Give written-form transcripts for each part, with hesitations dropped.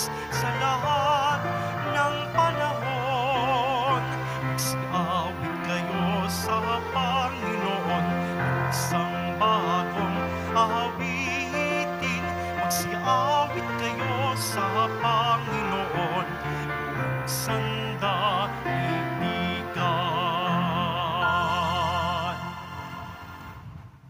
Diyos sa lahat ng panahon. Magsiawit kayo sa Panginoon, isang bagong awitin. Magsiawit kayo sa Panginoon, sandaigdigan.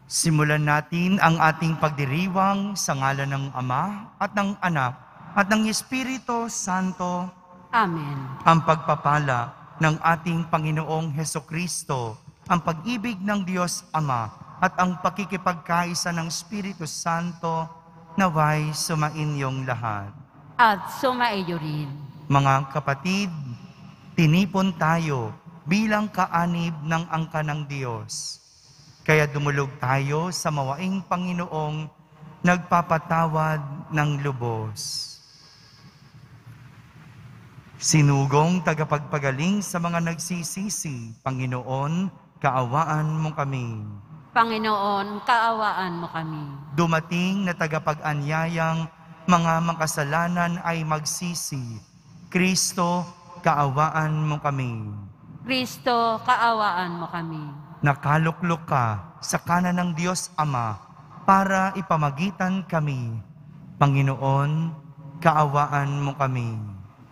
Simulan natin ang ating pagdiriwang sa ngalan ng Ama at ng Anak at ng Espiritu Santo. Amen. Ang pagpapala ng ating Panginoong Hesukristo, ang pag-ibig ng Diyos Ama at ang pakikipagkaisa ng Espiritu Santo naway sumainyong lahat. At sumaiyo rin. Mga kapatid, tinipon tayo bilang kaanib ng angka ng Diyos. Kaya dumulog tayo sa mawaing Panginoong nagpapatawad ng lubos. Sinugong tagapagpagaling sa mga nagsisisi, Panginoon, kaawaan mo kami. Panginoon, kaawaan mo kami. Dumating na tagapag-anyayang mga makasalanan ay magsisi. Kristo, kaawaan mo kami. Kristo, kaawaan mo kami. Nakaluklok ka sa kanan ng Diyos Ama para ipamagitan kami. Panginoon, kaawaan mo kami.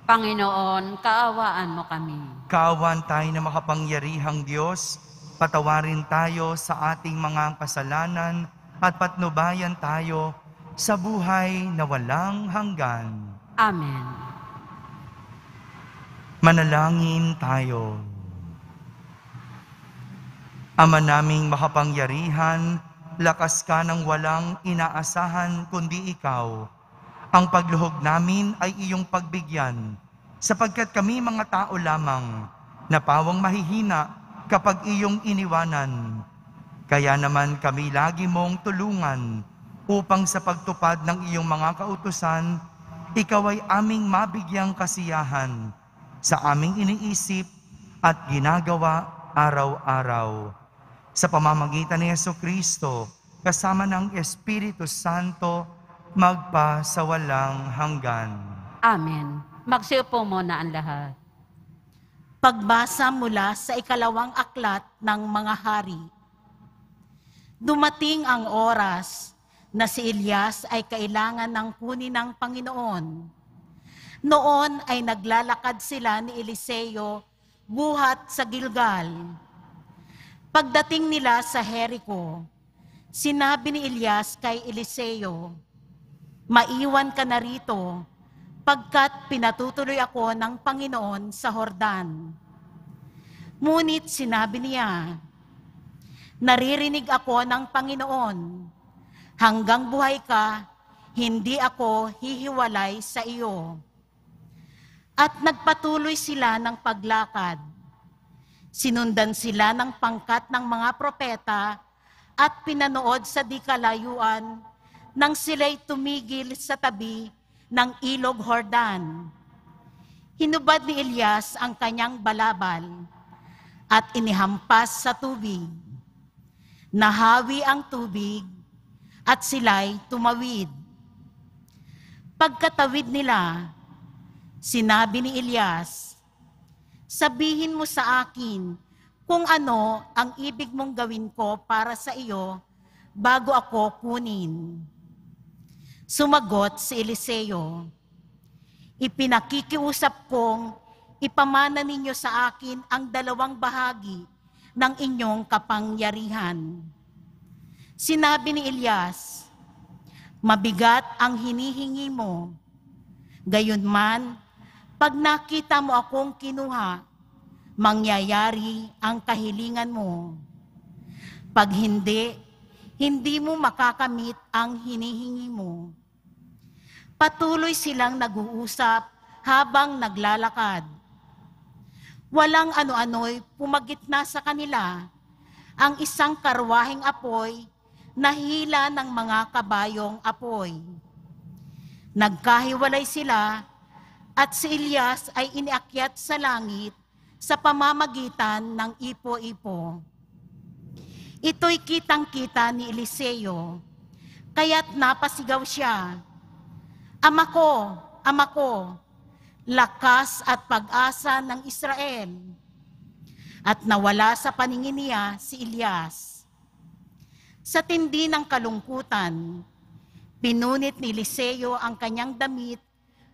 Panginoon, kaawaan mo kami. Kaawaan tayo na makapangyarihang Diyos, patawarin tayo sa ating mga kasalanan at patnubayan tayo sa buhay na walang hanggan. Amen. Manalangin tayo. Ama naming makapangyarihan, lakas ka ng walang inaasahan kundi ikaw. Ang pagluhog namin ay iyong pagbigyan, sapagkat kami mga tao lamang, na pawang mahihina kapag iyong iniwanan. Kaya naman kami lagi mong tulungan, upang sa pagtupad ng iyong mga kautusan, ikaw ay aming mabigyang kasiyahan sa aming iniisip at ginagawa araw-araw. Sa pamamagitan ni Jesucristo, kasama ng Espiritu Santo, magpa sa walang hanggan. Amen. Magsiupo muna ang lahat. Pagbasa mula sa ikalawang aklat ng mga hari. Dumating ang oras na si Elias ay kailangan ng kunin ng Panginoon. Noon ay naglalakad sila ni Eliseo buhat sa Gilgal. Pagdating nila sa Jericho, sinabi ni Elias kay Eliseo, "Maiwan ka na rito, pagkat pinatutuloy ako ng Panginoon sa Jordan." Ngunit sinabi niya, "Naririnig ako ng Panginoon, hanggang buhay ka, hindi ako hihiwalay sa iyo." At nagpatuloy sila ng paglakad. Sinundan sila ng pangkat ng mga propeta at pinanood sa di kalayuan nang sila'y tumigil sa tabi ng ilog Jordan. Hinubad ni Elias ang kanyang balabal at inihampas sa tubig. Nahawi ang tubig at sila'y tumawid. Pagkatawid nila, sinabi ni Elias, "Sabihin mo sa akin kung ano ang ibig mong gawin ko para sa iyo bago ako kunin." Sumagot si Eliseo, "Ipinakikiusap kong ipamana ninyo sa akin ang 2 bahagi ng inyong kapangyarihan." Sinabi ni Elias, "Mabigat ang hinihingi mo. Gayunman, pag nakita mo akong kinuha, mangyayari ang kahilingan mo. Pag hindi, hindi mo makakamit ang hinihingi mo." Patuloy silang nag-uusap habang naglalakad. Walang ano-ano'y pumagitna sa kanila, ang isang karwaheng apoy na hila ng mga kabayong apoy. Nagkahiwalay sila at si Elias ay iniakyat sa langit sa pamamagitan ng ipo-ipo. Ito'y kitang-kita ni Eliseo, kaya't napasigaw siya, "Ama ko, Ama ko, lakas at pag-asa ng Israel. At nawala sa paningin niya si Elias. Sa tindi ng kalungkutan, pinunit ni Eliseo ang kanyang damit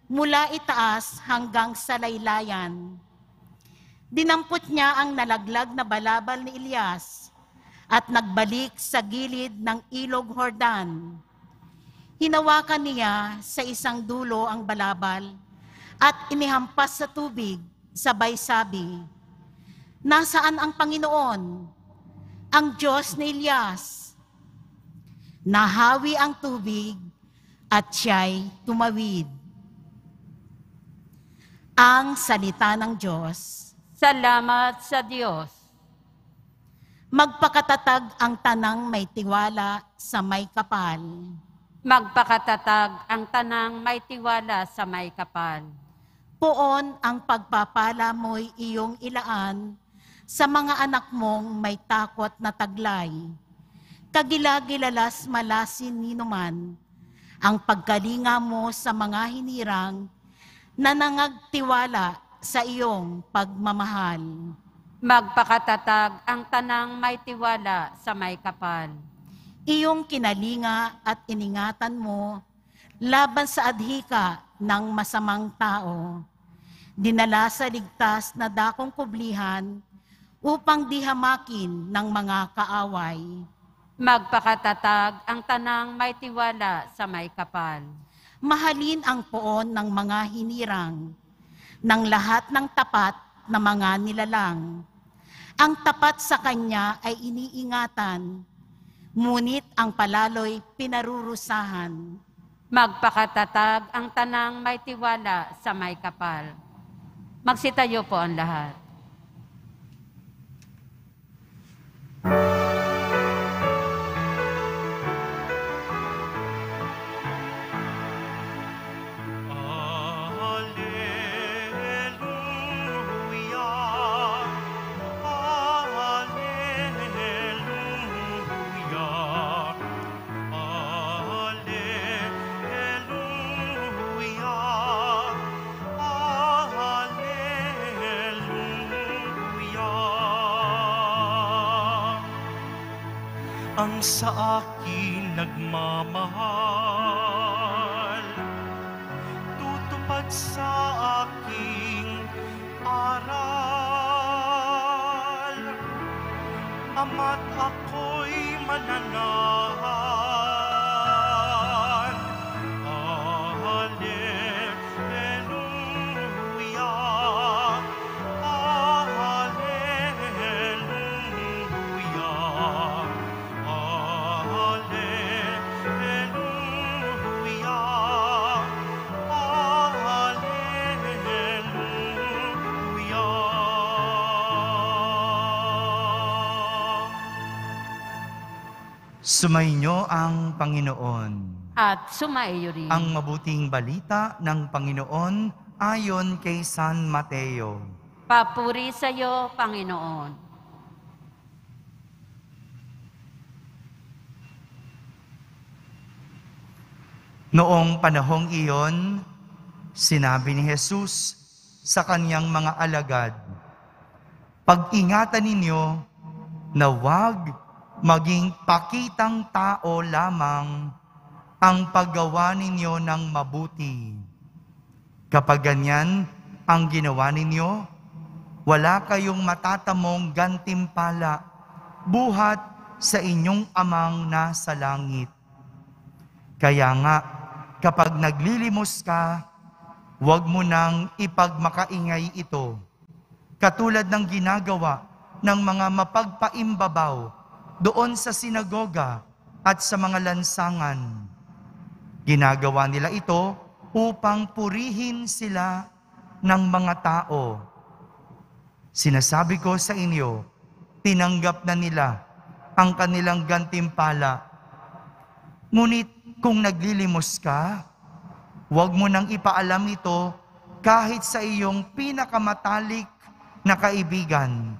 mula itaas hanggang sa laylayan. Dinampot niya ang nalaglag na balabal ni Elias at nagbalik sa gilid ng ilog Jordan. Hinawakan niya sa isang dulo ang balabal at inihampas sa tubig, sabay sabi, "Nasaan ang Panginoon, ang Diyos ni Elias?" Nahawi ang tubig at siya'y tumawid. Ang salita ng Diyos. Salamat sa Diyos. Magpakatatag ang tanang may tiwala sa may kapal. Magpakatatag ang tanang may tiwala sa may kapal. Poon ang pagpapala mo'y iyong ilaan sa mga anak mong may takot na taglay. Kagilagilalas malasin ninuman ang pagkalinga mo sa mga hinirang na nangagtiwala sa iyong pagmamahal. Magpakatatag ang tanang may tiwala sa may kapal. Iyong kinalinga at iningatan mo laban sa adhika ng masamang tao. Dinala sa ligtas na dakong kublihan upang dihamakin ng mga kaaway. Magpakatatag ang tanang may tiwala sa may kapal. Mahalin ang poon ng mga hinirang, ng lahat ng tapat na mga nilalang. Ang tapat sa kanya ay iniingatan, ngunit ang palalo'y pinarurusahan. Magpakatatag ang tanang may tiwala sa may kapal. Magsitayo po ang lahat. Ang sa akin nagmamahal, tutupad sa aking aral. Ama't ako'y mananahan. Hallelujah, hallelujah. Sumainyo ang Panginoon. At sumaiyo rin. Ang mabuting balita ng Panginoon ayon kay San Mateo. Papuri sa iyo, Panginoon. Noong panahong iyon, sinabi ni Jesus sa kanyang mga alagad, "Pag-ingatan ninyo na huwag maging pakitang tao lamang ang paggawa ninyo ng mabuti. Kapag ganyan ang ginawa ninyo, wala kayong matatamong gantimpala buhat sa inyong amang nasa langit. Kaya nga, kapag naglilimos ka, huwag mo nang ipagmakaingay ito, katulad ng ginagawa ng mga mapagpaimbabaw doon sa sinagoga at sa mga lansangan. Ginagawa nila ito upang purihin sila ng mga tao. Sinasabi ko sa inyo, tinanggap na nila ang kanilang gantimpala. Ngunit kung naglilimos ka, huwag mo nang ipaalam ito kahit sa iyong pinakamatalik na kaibigan,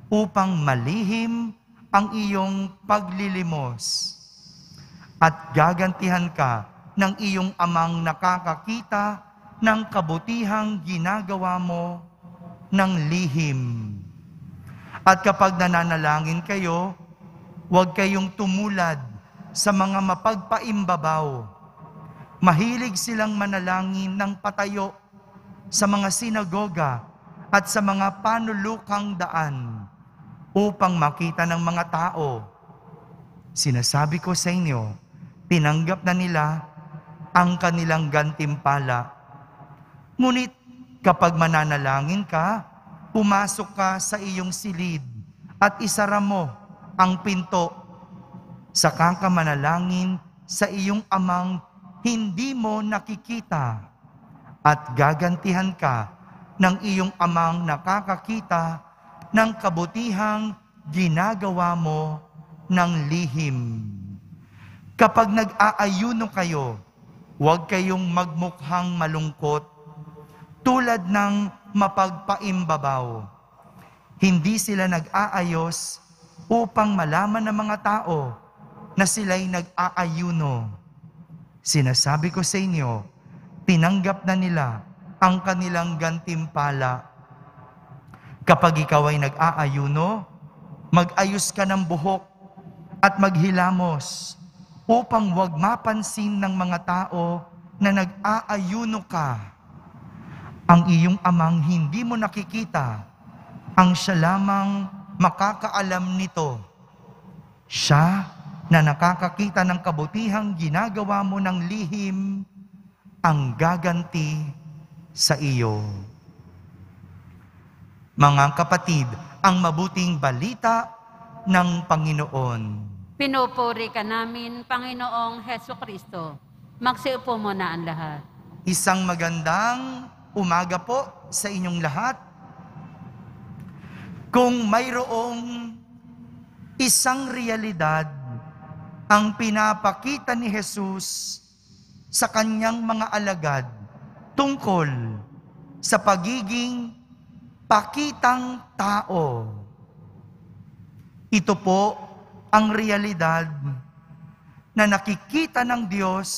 upang malihim ang iyong paglilimos. At gagantihan ka ng iyong amang nakakakita ng kabutihang ginagawa mo ng lihim. At kapag nananalangin kayo, huwag kayong tumulad sa mga mapagpaimbabaw. Mahilig silang manalangin ng patayo sa mga sinagoga at sa mga panulukang daan upang makita ng mga tao. Sinasabi ko sa inyo, tinanggap na nila ang kanilang gantimpala. Ngunit kapag mananalangin ka, pumasok ka sa iyong silid at isara mo ang pinto. Saka ka manalangin sa iyong amang hindi mo nakikita at gagantihan ka ng iyong amang nakakakita ng kabutihang ginagawa mo ng lihim. Kapag nag-aayuno kayo, huwag kayong magmukhang malungkot tulad ng mapagpaimbabaw. Hindi sila nag-aayos upang malaman ng mga tao na sila'y nag-aayuno. Sinasabi ko sa inyo, tinanggap na nila ang kanilang gantimpala. Kapag ikaw ay nag-aayuno, mag-ayos ka ng buhok at maghilamos upang huwag mapansin ng mga tao na nag-aayuno ka. Ang iyong amang hindi mo nakikita, ang siya lamang makakaalam nito. Siya na nakakakita ng kabutihang ginagawa mo ng lihim, ang gaganti sa iyo. Mga kapatid, ang mabuting balita ng Panginoon. Pinupuri ka namin, Panginoong Heso Kristo. Magsiupo mo na ang lahat. Isang magandang umaga po sa inyong lahat. Kung mayroong isang realidad ang pinapakita ni Jesus sa kanyang mga alagad tungkol sa pagiging pakitang tao, ito po ang realidad na nakikita ng Diyos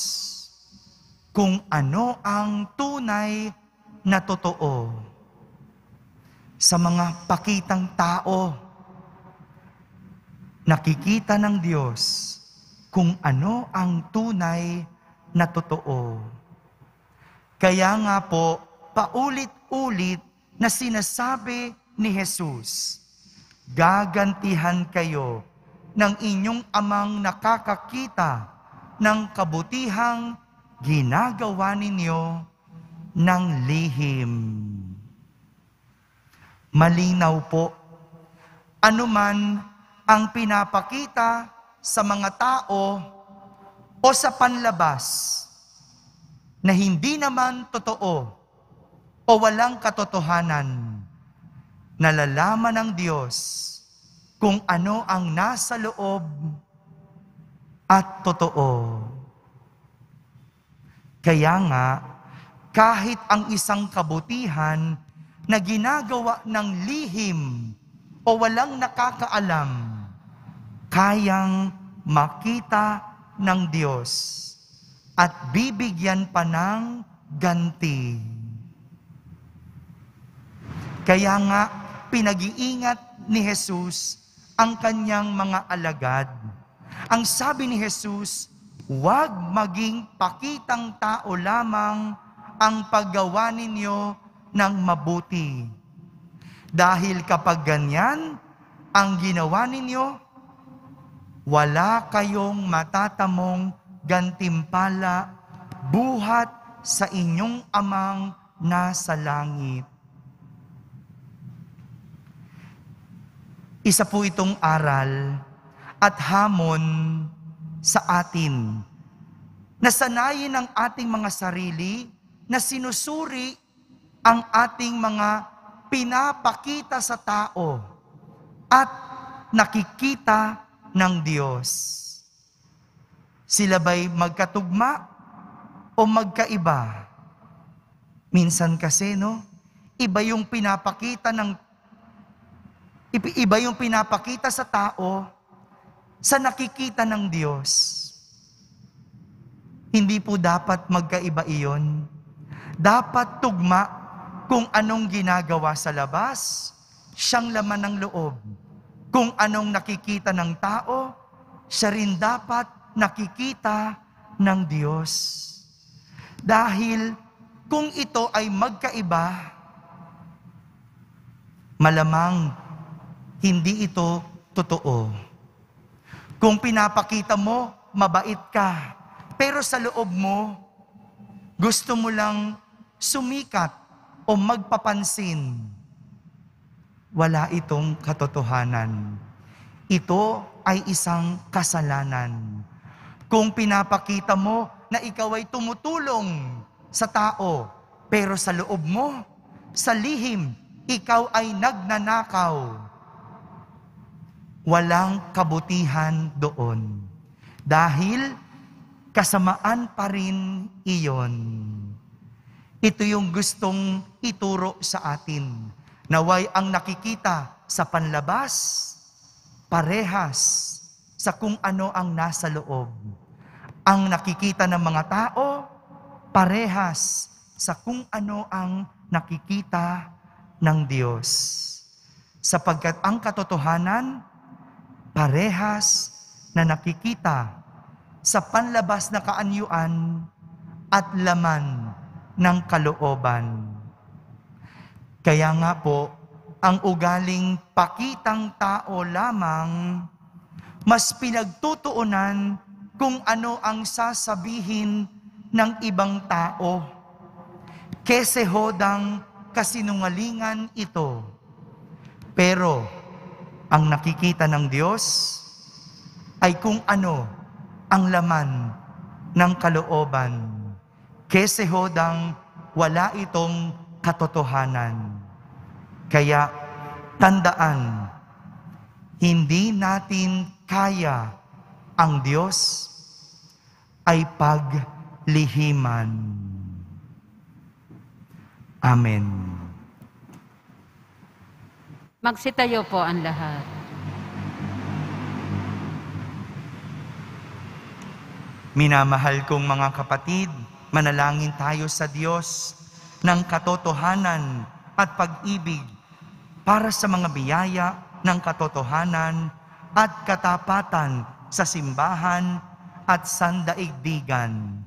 kung ano ang tunay na totoo. Sa mga pakitang tao, nakikita ng Diyos kung ano ang tunay na totoo. Kaya nga po, paulit-ulit na sinasabi ni Jesus, gagantihan kayo ng inyong amang nakakakita ng kabutihang ginagawa ninyo ng lihim. Malinaw po, anuman ang pinapakita sa mga tao o sa panlabas na hindi naman totoo o walang katotohanan, nalalaman ng Diyos kung ano ang nasa loob at totoo. Kaya nga, kahit ang isang kabutihan na ginagawa ng lihim o walang nakakaalam, kayang makita ng Diyos at bibigyan pa ng ganti. Kaya nga, pinag-iingat ni Jesus ang kanyang mga alagad. Ang sabi ni Jesus, huwag maging pakitang tao lamang ang paggawa ninyo ng mabuti. Dahil kapag ganyan ang ginawa ninyo, wala kayong matatamong gantimpala buhat sa inyong amang nasa langit. Isa po itong aral at hamon sa atin. Nasanayin ang ating mga sarili na sinusuri ang ating mga pinapakita sa tao at nakikita ng Diyos. Sila ba'y magkatugma o magkaiba? Minsan kasi, iba yung pinapakita sa tao sa nakikita ng Diyos. Hindi po dapat magkaiba iyon. Dapat tugma kung anong ginagawa sa labas, siyang laman ng loob. Kung anong nakikita ng tao, siya rin dapat nakikita ng Diyos. Dahil kung ito ay magkaiba, malamang hindi ito totoo. Kung pinapakita mo, mabait ka, pero sa loob mo, gusto mo lang sumikat o magpapansin, wala itong katotohanan. Ito ay isang kasalanan. Kung pinapakita mo na ikaw ay tumutulong sa tao, pero sa loob mo, sa lihim, ikaw ay nagnanakaw, walang kabutihan doon. Dahil kasamaan pa rin iyon. Ito yung gustong ituro sa atin. Naway ang nakikita sa panlabas, parehas sa kung ano ang nasa loob. Ang nakikita ng mga tao, parehas sa kung ano ang nakikita ng Diyos. Sapagkat ang katotohanan, parehas na nakikita sa panlabas na kaanyuan at laman ng kalooban. Kaya nga po, ang ugaling pakitang tao lamang, mas pinagtutuunan kung ano ang sasabihin ng ibang tao. Kese hodang kasinungalingan ito. Pero, ang nakikita ng Diyos ay kung ano ang laman ng kalooban. Kese hodang wala itong katotohanan. Kaya, tandaan, hindi natin kaya ang Diyos ay paglihiman. Amen. Magsitayo po ang lahat. Minamahal kong mga kapatid, manalangin tayo sa Diyos ng katotohanan at pag-ibig para sa mga biyaya ng katotohanan at katapatan sa simbahan at sandaigdigan.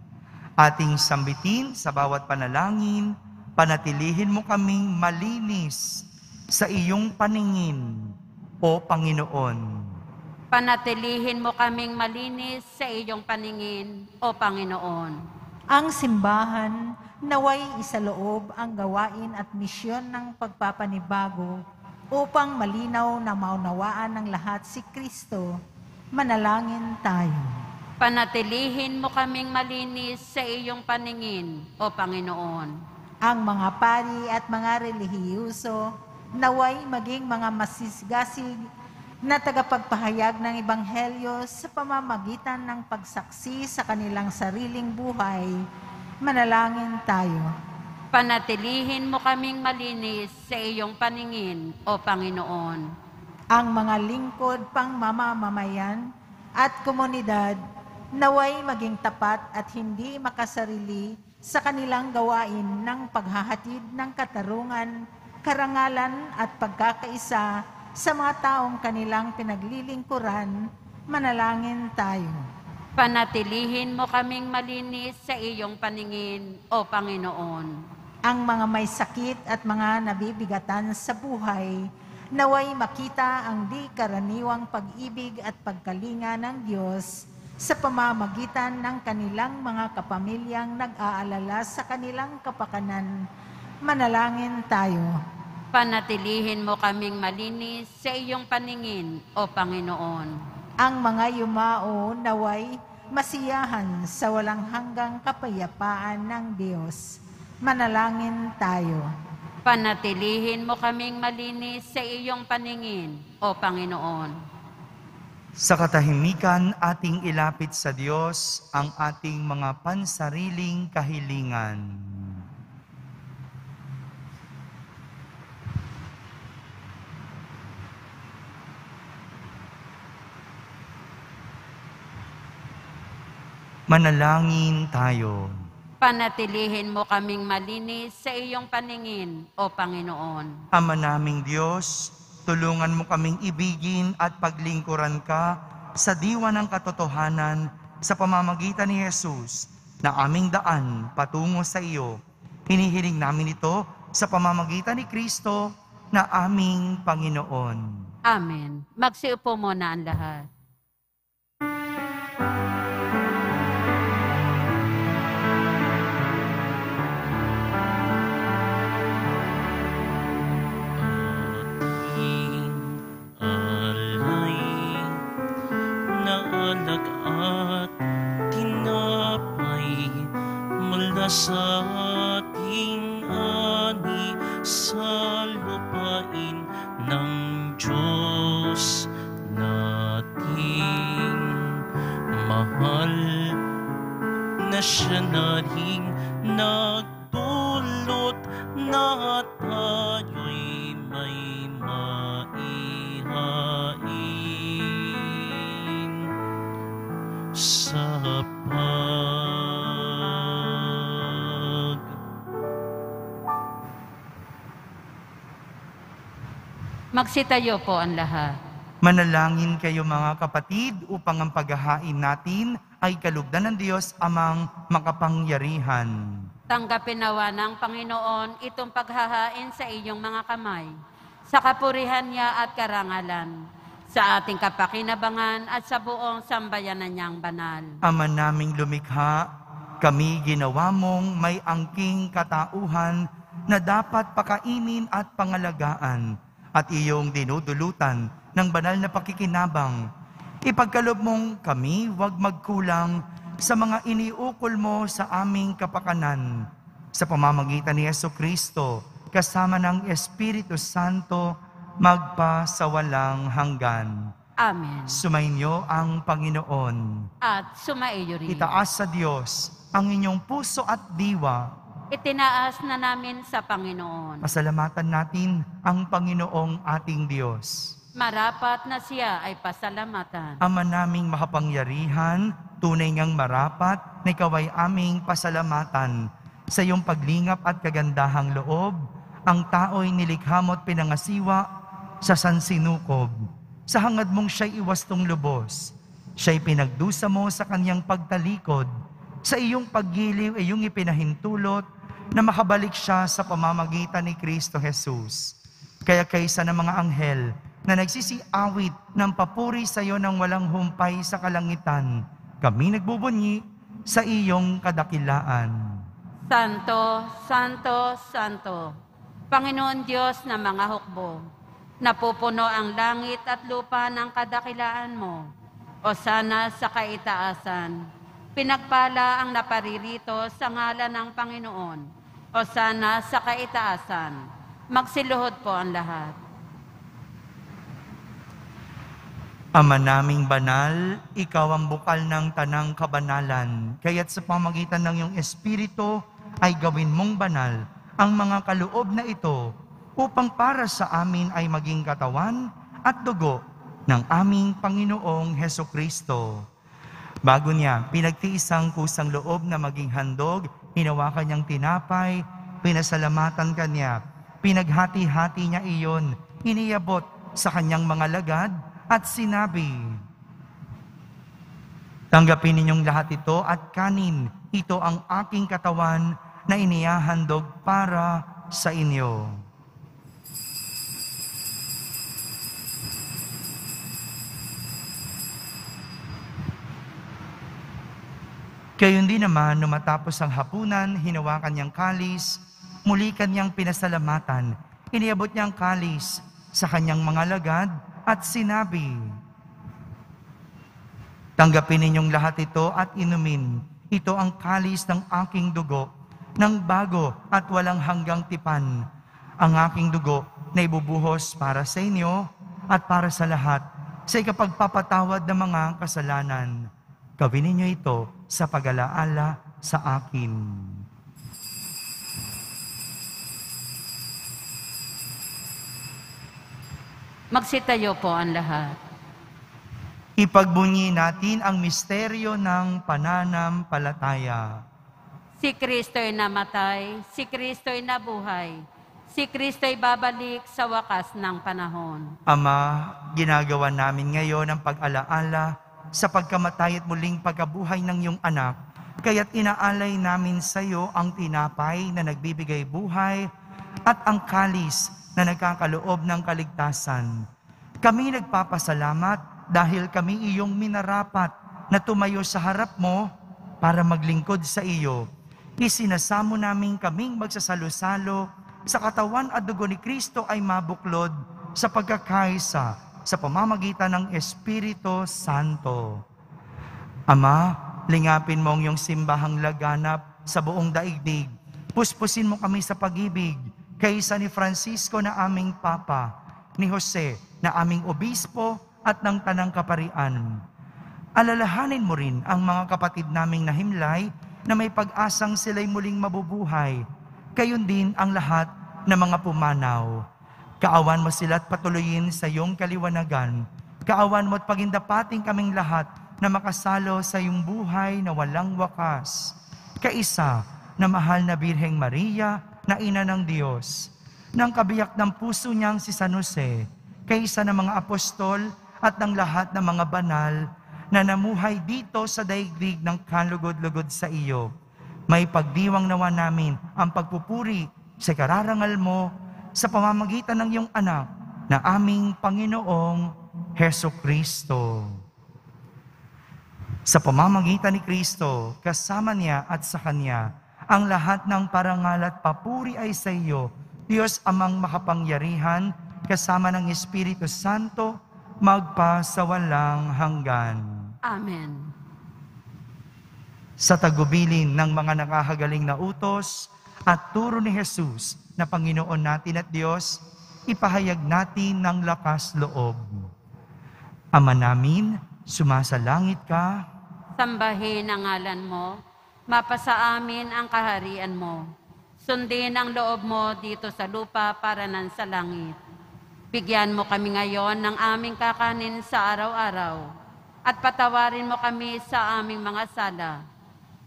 Ating sambitin sa bawat panalangin, panatilihin mo kaming malinis sa iyong paningin, O Panginoon. Panatilihin mo kaming malinis sa iyong paningin, O Panginoon. Ang simbahan naway isaloob ang gawain at misyon ng pagpapanibago upang malinaw na maunawaan ng lahat si Kristo. Manalangin tayo. Panatilihin mo kaming malinis sa iyong paningin, O Panginoon. Ang mga pari at mga relihiyuso naway maging mga masisgasig na tagapagpahayag ng Ebanghelyo sa pamamagitan ng pagsaksi sa kanilang sariling buhay. Manalangin tayo. Panatilihin mo kaming malinis sa iyong paningin, O Panginoon. Ang mga lingkod pang mamamayan at komunidad naway maging tapat at hindi makasarili sa kanilang gawain ng paghahatid ng katarungan, karangalan at pagkakaisa sa mga taong kanilang pinaglilingkuran. Manalangin tayo. Panatilihin mo kaming malinis sa iyong paningin, O Panginoon. Ang mga may sakit at mga nabibigatan sa buhay, naway makita ang di karaniwang pag-ibig at pagkalinga ng Diyos sa pamamagitan ng kanilang mga kapamilyang nag-aalala sa kanilang kapakanan. Manalangin tayo. Panatilihin mo kaming malinis sa iyong paningin, O Panginoon. Ang mga yumao naway masiyahan sa walang hanggang kapayapaan ng Diyos. Manalangin tayo. Panatilihin mo kaming malinis sa iyong paningin, O Panginoon. Sa katahimikan, ating ilapit sa Diyos ang ating mga pansariling kahilingan. Manalangin tayo. Panatilihin mo kaming malinis sa iyong paningin, O Panginoon. Ama naming Diyos, tulungan mo kaming ibigin at paglingkuran ka sa diwa ng katotohanan sa pamamagitan ni Jesus na aming daan patungo sa iyo. Hinihiling namin ito sa pamamagitan ni Kristo na aming Panginoon. Amen. Magsiupo muna ang lahat. Sa ating ani sa lupain ng Diyos nating mahal na siya na rin nagdulot na tayo'y may maihain sa Magsitayo po ang lahat. Manalangin kayo mga kapatid upang ang paghahain natin ay kalugdan ng Diyos amang makapangyarihan. Tanggapin nawa ng Panginoon itong paghahain sa iyong mga kamay, sa kapurihan niya at karangalan, sa ating kapakinabangan at sa buong sambayanan niyang banal. Ama naming lumikha, kami ginawa mong may angking katauhan na dapat pakainin at pangalagaan at iyong dinudulutan ng banal na pakikinabang. Ipagkaloob mong kami huwag magkulang sa mga iniukol mo sa aming kapakanan. Sa pamamagitan ni Jesucristo, kasama ng Espiritu Santo, magpa sa walang hanggan. Amen. Sumainyo ang Panginoon. At sumaiyo rin. Itaas sa Diyos ang inyong puso at diwa. Itinaas na namin sa Panginoon. Pasalamatan natin ang Panginoong ating Diyos. Marapat na siya ay pasalamatan. Ama naming makapangyarihan, tunay ngang marapat na ikaw ay aming pasalamatan. Sa iyong paglingap at kagandahang loob, ang tao'y nilikha mo at pinangasiwa sa sansinukob. Sa hangad mong siya'y iwastong lubos, siya'y pinagdusa mo sa kanyang pagtalikod. Sa iyong paggiliw ay iyong ipinahintulot na makabalik siya sa pamamagitan ni Kristo Jesus. Kaya kaysa ng mga anghel na nagsisiawit ng papuri sa iyo ng walang humpay sa kalangitan, kami nagbubunyi sa iyong kadakilaan. Santo, Santo, Santo, Panginoon Diyos na mga hukbo, napupuno ang langit at lupa ng kadakilaan mo. O sana sa kaitaasan, pinagpala ang naparirito sa ngalan ng Panginoon. O sana sa kaitaasan, magsiluhod po ang lahat. Ama naming banal, ikaw ang bukal ng tanang kabanalan. Kaya't sa pamagitan ng iyong Espiritu ay gawin mong banal ang mga kaloob na ito upang para sa amin ay maging katawan at dugo ng aming Panginoong Hesukristo. Bago niya, pinagtiis ang kusang loob na maging handog, hinawakan niyang tinapay, pinasalamatan kanya, pinaghati-hati niya iyon, iniabot sa kanyang mga lagad at sinabi, "Tanggapin ninyong lahat ito at kanin, ito ang aking katawan na inihahandog para sa inyo." Gayon din naman, nung matapos ang hapunan, hinawakan niyang kalis, muli kanyang pinasalamatan. Iniabot niyang kalis sa kanyang mga lagad at sinabi, "Tanggapin ninyong lahat ito at inumin. Ito ang kalis ng aking dugo, ng bago at walang hanggang tipan. Ang aking dugo na ibubuhos para sa inyo at para sa lahat sa ikapagpapatawad ng mga kasalanan. Gawin ninyo ito sa pag-alaala sa akin." Magsitayo po ang lahat. Ipagbunyi natin ang misteryo ng pananampalataya. Si Kristo'y namatay, si Kristo'y nabuhay, si Kristo'y babalik sa wakas ng panahon. Ama, ginagawa namin ngayon ang pag-alaala sa pagkamatay at muling pagkabuhay ng iyong anak, kaya't inaalay namin sa iyo ang tinapay na nagbibigay buhay at ang kalis na nagkakaloob ng kaligtasan. Kami nagpapasalamat dahil kami iyong minarapat na tumayo sa harap mo para maglingkod sa iyo. Isinasamo namin kaming magsasalo-salo sa katawan at dugo ni Kristo ay mabuklod sa pagkakaisa sa pamamagitan ng Espiritu Santo. Ama, lingapin mo ang iyong simbahang laganap sa buong daigdig. Puspusin mo kami sa pag-ibig kaysa ni Francisco na aming Papa, ni Jose na aming Obispo at ng Tanang Kaparian. Alalahanin mo rin ang mga kapatid naming nahimlay na may pag-asang sila'y muling mabubuhay. Gayon din ang lahat ng mga pumanaw. Kaawan mo sila at patuloyin sa iyong kaliwanagan. Kaawan mo at pagindapating kaming lahat na makasalo sa iyong buhay na walang wakas. Kaisa na mahal na Birheng Maria, na ina ng Diyos, ng kabiyak ng puso niyang si San Jose, kaisa ng mga apostol at ng lahat ng mga banal na namuhay dito sa daigdig ng kalugod-lugod sa iyo. May pagdiwang nawa namin ang pagpupuri sa kararangal mo sa pamamagitan ng iyong anak na aming Panginoong Heso Kristo. Sa pamamagitan ni Kristo, kasama niya at sa Kanya, ang lahat ng parangal at papuri ay sa iyo, Diyos Amang makapangyarihan, kasama ng Espiritu Santo, magpasawalang hanggan. Amen. Sa tagubilin ng mga nakahagaling na utos at turo ni Jesus na Panginoon natin at Diyos, ipahayag natin ng lakas loob. Ama namin, sumasalangit ka. Sambahin ang ngalan mo, mapasa amin ang kaharian mo. Sundin ang loob mo dito sa lupa para nan sa langit. Bigyan mo kami ngayon ng aming kakanin sa araw-araw at patawarin mo kami sa aming mga sala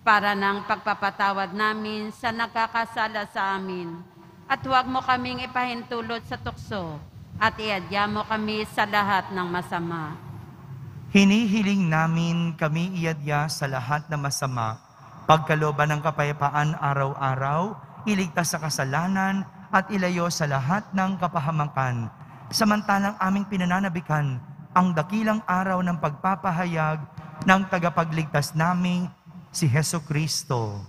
para ng pagpapatawad namin sa nagkakasala sa amin. At huwag mo kaming ipahintulot sa tukso at iadya mo kami sa lahat ng masama. Hinihiling namin kami iadya sa lahat ng masama, pagkalooban ng kapayapaan araw-araw, iligtas sa kasalanan at ilayo sa lahat ng kapahamakan. Samantalang aming pinananabikan ang dakilang araw ng pagpapahayag ng tagapagligtas naming si Heso Kristo.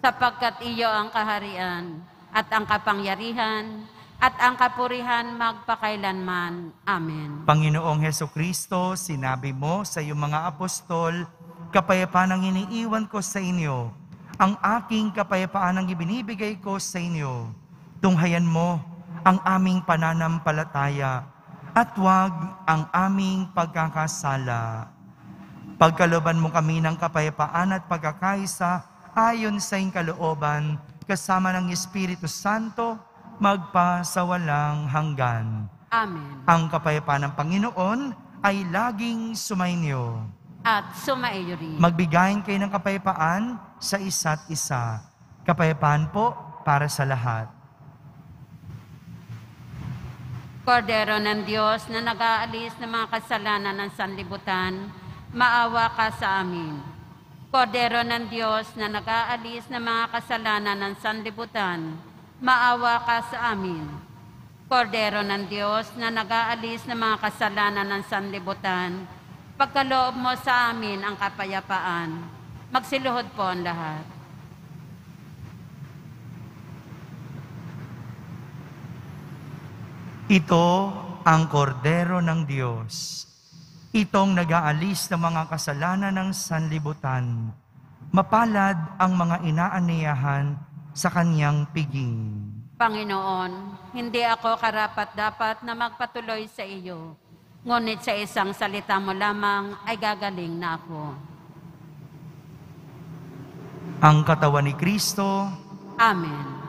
Sapagkat iyo ang kaharian at ang kapangyarihan at ang kapurihan magpakailanman. Amen. Panginoong Heso Kristo, sinabi mo sa iyong mga apostol, kapayapaan ang iniiwan ko sa inyo, ang aking kapayapaan ang ibinibigay ko sa inyo. Tunghayan mo ang aming pananampalataya at huwag ang aming pagkakasala. Pagkalooban mo kami ng kapayapaan at pagkakaisa ayon sa iyong kalooban, kasama ng Espiritu Santo, magpasawalang hanggan. Amen. Ang kapayapaan ng Panginoon ay laging sumainyo. At sumaiyo rin. Magbigayin kayo ng kapayapaan sa isa't isa. Kapayapaan po para sa lahat. Kordero ng Diyos na nag-aalis ng mga kasalanan ng sanlibutan, maawa ka sa amin. Kordero ng Diyos na nag-aalis ng mga kasalanan ng sanlibutan, maawa ka sa amin. Kordero ng Diyos na nag-aalis ng mga kasalanan ng sanlibutan, pagkaloob mo sa amin ang kapayapaan. Magsiluhod po ang lahat. Ito ang kordero ng Diyos. Itong nag-aalis ng mga kasalanan ng sanlibutan. Mapalad ang mga inaaniyahan sa kanyang piging. Panginoon, hindi ako karapat-dapat na magpatuloy sa iyo, ngunit sa isang salita mo lamang ay gagaling na ako. Ang katawan ni Kristo. Amen.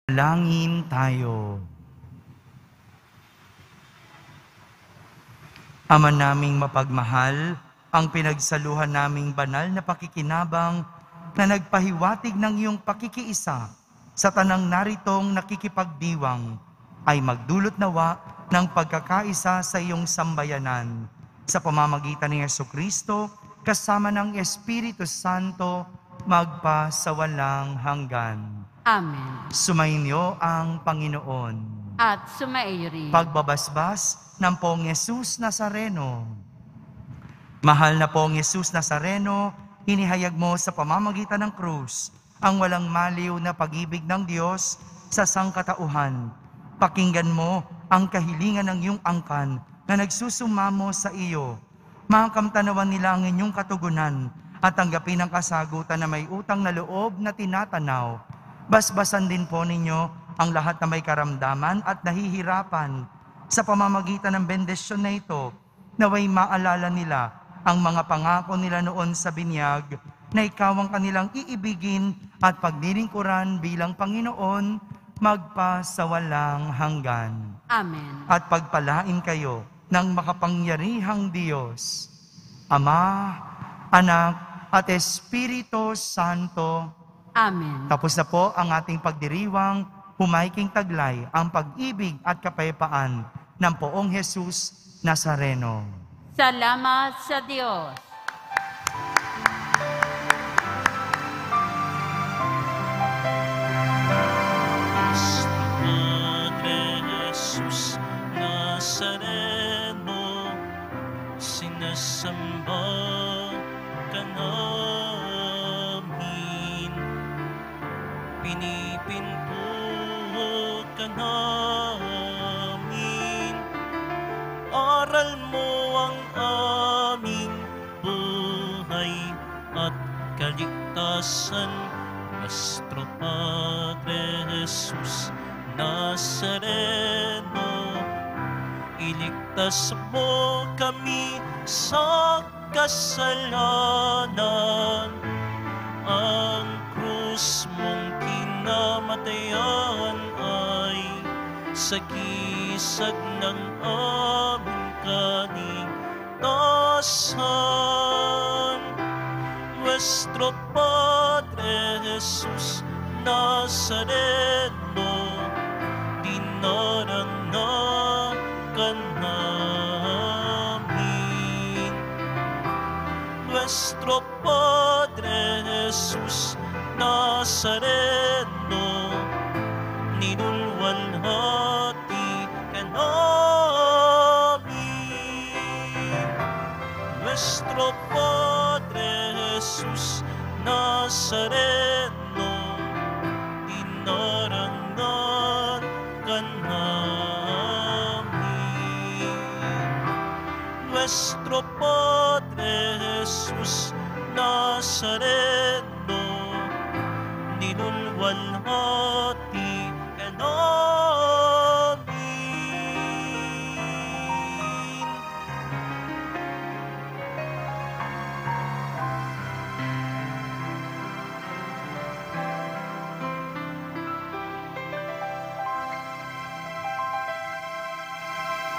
Langin tayo. Ama naming mapagmahal, ang pinagsaluhan naming banal na pakikinabang na nagpahiwatig ng iyong pakikiisa sa tanang naritong nakikipagdiwang ay magdulot nawa ng pagkakaisa sa iyong sambayanan sa pamamagitan ni Jesucristo kasama ng Espiritu Santo magpa sa walang hanggan. Amen. Sumainyo ang Panginoon. At sumaiyo rin. Pagbabasbas ng Poong Yesus Nazareno. Mahal na Poong Yesus Nazareno, inihayag mo sa pamamagitan ng krus ang walang maliw na pag-ibig ng Diyos sa sangkatauhan. Pakinggan mo ang kahilingan ng iyong angkan na nagsusumamo sa iyo. Makamtanawan nila ang inyong katugunan at tanggapin ang kasagutan na may utang na loob na tinatanaw. Basbasan din po ninyo ang lahat na may karamdaman at nahihirapan sa pamamagitan ng bendisyon na ito, naway maalala nila ang mga pangako nila noon sa binyag na ikaw ang kanilang iibigin at paglilingkuran bilang Panginoon magpa sa walang hanggan. Amen. At pagpalain kayo ng makapangyarihang Diyos, Ama, Anak, at Espiritu Santo. Amen. Tapos na po ang ating pagdiriwang, humaiking taglay ang pag-ibig at kapayapaan ng Poong Jesus Nazareno. Salamat sa Diyos. Padre Jesus Nazareno, sinasamba ka namin, pinipinto ka namin, aral mo ang aming buhay at kaligtasan. Nuestro Padre Jesus Nazareno, iligtas mo kami sa kasalanan. Ang krus mong kinamatayan ay sagisag ng aming kaligtasan. Nuestro Padre Jesus Nazareno, Nuestro Padre Jesus Nazareno, ninulwalhati ka namin. Nuestro Padre Jesus Nazareno, dinarangan ka namin. Nuestro Padre Jesus Nazareno, ninulwalhati